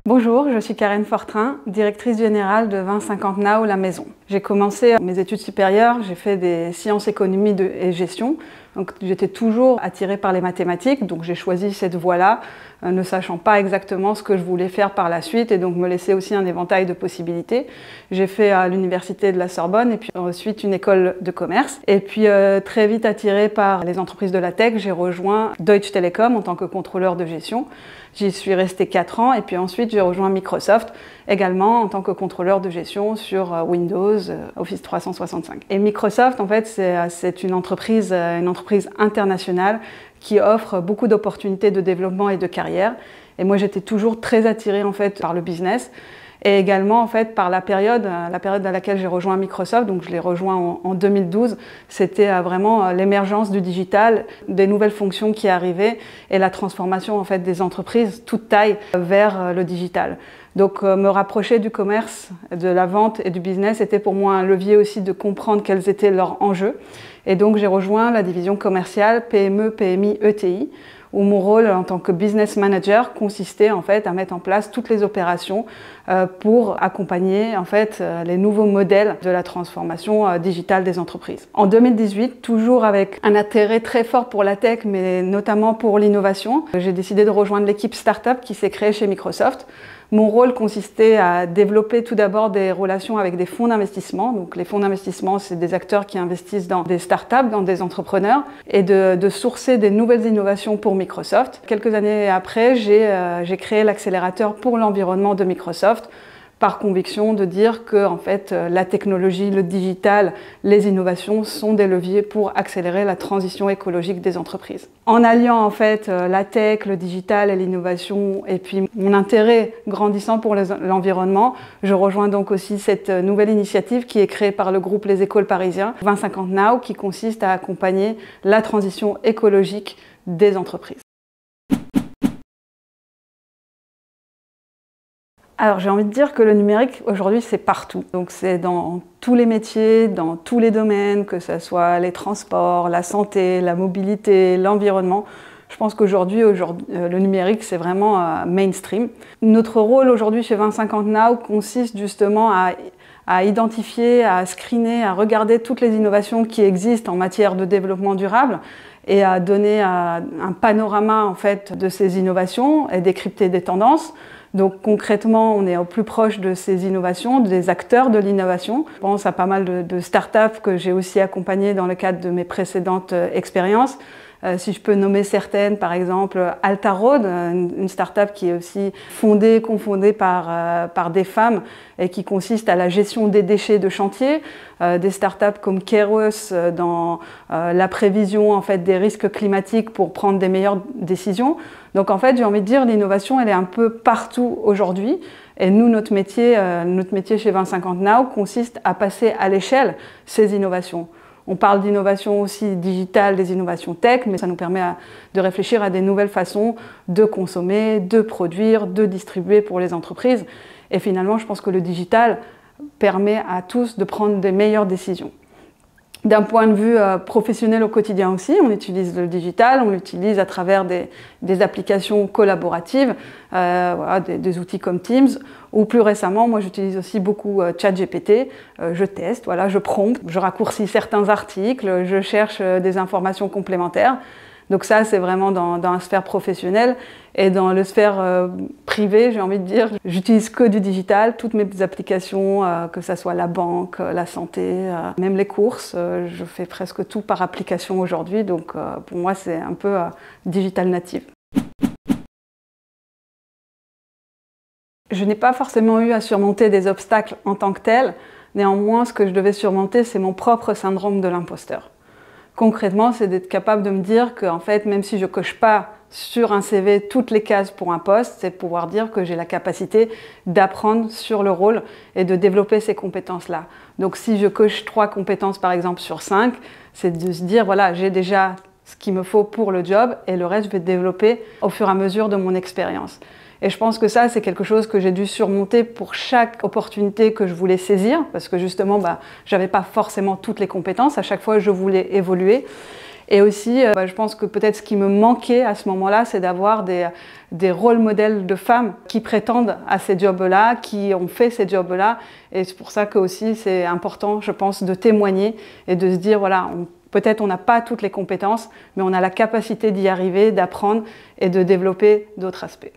Bonjour, je suis Karen Fortrin, directrice générale de 2050 Now, la maison. J'ai commencé mes études supérieures, j'ai fait des sciences économie et gestion. Donc j'étais toujours attirée par les mathématiques, donc j'ai choisi cette voie-là, ne sachant pas exactement ce que je voulais faire par la suite et donc me laisser aussi un éventail de possibilités. J'ai fait à l'université de la Sorbonne et puis ensuite une école de commerce. Et puis très vite attirée par les entreprises de la tech, j'ai rejoint Deutsche Telekom en tant que contrôleur de gestion. J'y suis restée 4 ans et puis ensuite j'ai rejoint Microsoft également en tant que contrôleur de gestion sur Windows, Office 365. Et Microsoft, en fait, c'est une entreprise internationale qui offre beaucoup d'opportunités de développement et de carrière. Et moi, j'étais toujours très attirée en fait par le business et également en fait par la période à laquelle j'ai rejoint Microsoft. Donc, je l'ai rejoint en 2012. C'était vraiment l'émergence du digital, des nouvelles fonctions qui arrivaient et la transformation en fait des entreprises toute taille vers le digital. Donc me rapprocher du commerce, de la vente et du business était pour moi un levier aussi de comprendre quels étaient leurs enjeux. Et donc j'ai rejoint la division commerciale PME, PMI, ETI, où mon rôle en tant que business manager consistait en fait à mettre en place toutes les opérations pour accompagner en fait les nouveaux modèles de la transformation digitale des entreprises. En 2018, toujours avec un intérêt très fort pour la tech, mais notamment pour l'innovation, j'ai décidé de rejoindre l'équipe Startup qui s'est créée chez Microsoft. Mon rôle consistait à développer tout d'abord des relations avec des fonds d'investissement. Donc les fonds d'investissement, c'est des acteurs qui investissent dans des startups, dans des entrepreneurs, et de sourcer des nouvelles innovations pour Microsoft. Quelques années après, j'ai créé l'accélérateur pour l'environnement de Microsoft, par conviction de dire que en fait, la technologie, le digital, les innovations sont des leviers pour accélérer la transition écologique des entreprises. En alliant en fait la tech, le digital et l'innovation et puis mon intérêt grandissant pour l'environnement, je rejoins donc aussi cette nouvelle initiative qui est créée par le groupe Les Écoles Parisiens 2050 Now qui consiste à accompagner la transition écologique des entreprises. Alors j'ai envie de dire que le numérique aujourd'hui c'est partout. Donc c'est dans tous les métiers, dans tous les domaines, que ce soit les transports, la santé, la mobilité, l'environnement. Je pense qu'aujourd'hui, le numérique c'est vraiment mainstream. Notre rôle aujourd'hui chez 2050 Now consiste justement à identifier, à screener, à regarder toutes les innovations qui existent en matière de développement durable et à donner un panorama en fait de ces innovations et décrypter des tendances. Donc concrètement, on est au plus proche de ces innovations, des acteurs de l'innovation. Je pense à pas mal de startups que j'ai aussi accompagnées dans le cadre de mes précédentes expériences. Si je peux nommer certaines, par exemple Altaroad, une start-up qui est aussi cofondée par des femmes et qui consiste à la gestion des déchets de chantier. Des start-up comme Kairos dans la prévision en fait, des risques climatiques pour prendre des meilleures décisions. Donc en fait, j'ai envie de dire, l'innovation, elle est un peu partout aujourd'hui. Et nous, notre métier chez 2050 Now consiste à passer à l'échelle ces innovations. On parle d'innovation aussi digitale, des innovations tech, mais ça nous permet de réfléchir à des nouvelles façons de consommer, de produire, de distribuer pour les entreprises. Et finalement, je pense que le digital permet à tous de prendre des meilleures décisions. D'un point de vue professionnel au quotidien aussi, on utilise le digital, on l'utilise à travers des applications collaboratives, voilà, des outils comme Teams, ou plus récemment, moi j'utilise aussi beaucoup ChatGPT, je teste, voilà, je prompte, je raccourcis certains articles, je cherche des informations complémentaires. Donc ça, c'est vraiment dans la sphère professionnelle. Et dans la sphère privée, j'ai envie de dire, j'utilise que du digital, toutes mes applications, que ce soit la banque, la santé, même les courses, je fais presque tout par application aujourd'hui. Donc pour moi, c'est un peu digital native. Je n'ai pas forcément eu à surmonter des obstacles en tant que tel. Néanmoins, ce que je devais surmonter, c'est mon propre syndrome de l'imposteur. Concrètement, c'est d'être capable de me dire que, en fait, même si je coche pas sur un CV toutes les cases pour un poste, c'est pouvoir dire que j'ai la capacité d'apprendre sur le rôle et de développer ces compétences-là. Donc si je coche 3 compétences par exemple sur 5, c'est de se dire voilà, j'ai déjà ce qu'il me faut pour le job et le reste je vais développer au fur et à mesure de mon expérience. Et je pense que ça, c'est quelque chose que j'ai dû surmonter pour chaque opportunité que je voulais saisir, parce que justement, j'avais pas forcément toutes les compétences, à chaque fois je voulais évoluer. Et aussi, je pense que peut-être ce qui me manquait à ce moment-là, c'est d'avoir des rôles modèles de femmes qui prétendent à ces jobs-là, qui ont fait ces jobs-là. Et c'est pour ça que aussi c'est important, je pense, de témoigner et de se dire, voilà, peut-être on n'a pas toutes les compétences, mais on a la capacité d'y arriver, d'apprendre et de développer d'autres aspects.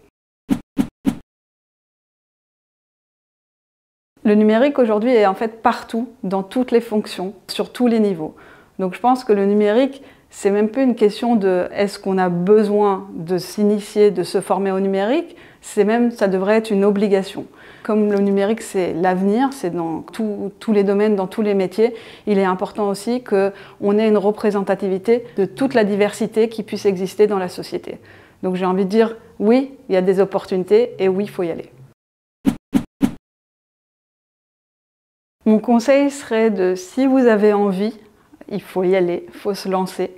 Le numérique aujourd'hui est en fait partout, dans toutes les fonctions, sur tous les niveaux. Donc je pense que le numérique, c'est même plus une question de est-ce qu'on a besoin de s'initier, de se former au numérique, ça devrait être une obligation. Comme le numérique c'est l'avenir, c'est dans tous les domaines, dans tous les métiers, il est important aussi qu'on ait une représentativité de toute la diversité qui puisse exister dans la société. Donc j'ai envie de dire oui, il y a des opportunités et oui, il faut y aller. Mon conseil serait de, si vous avez envie, il faut y aller, il faut se lancer.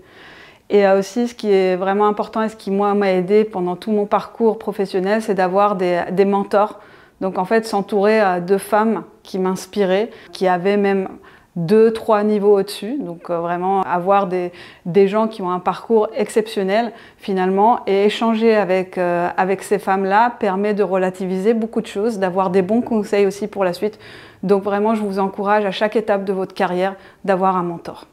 Et aussi, ce qui est vraiment important et ce qui, moi, m'a aidé pendant tout mon parcours professionnel, c'est d'avoir des mentors. Donc, en fait, s'entourer de femmes qui m'inspiraient, qui avaient même 2-3 niveaux au-dessus. Donc, vraiment avoir des gens qui ont un parcours exceptionnel, finalement. Et échanger avec ces femmes-là permet de relativiser beaucoup de choses, d'avoir des bons conseils aussi pour la suite. Donc, vraiment, je vous encourage à chaque étape de votre carrière d'avoir un mentor.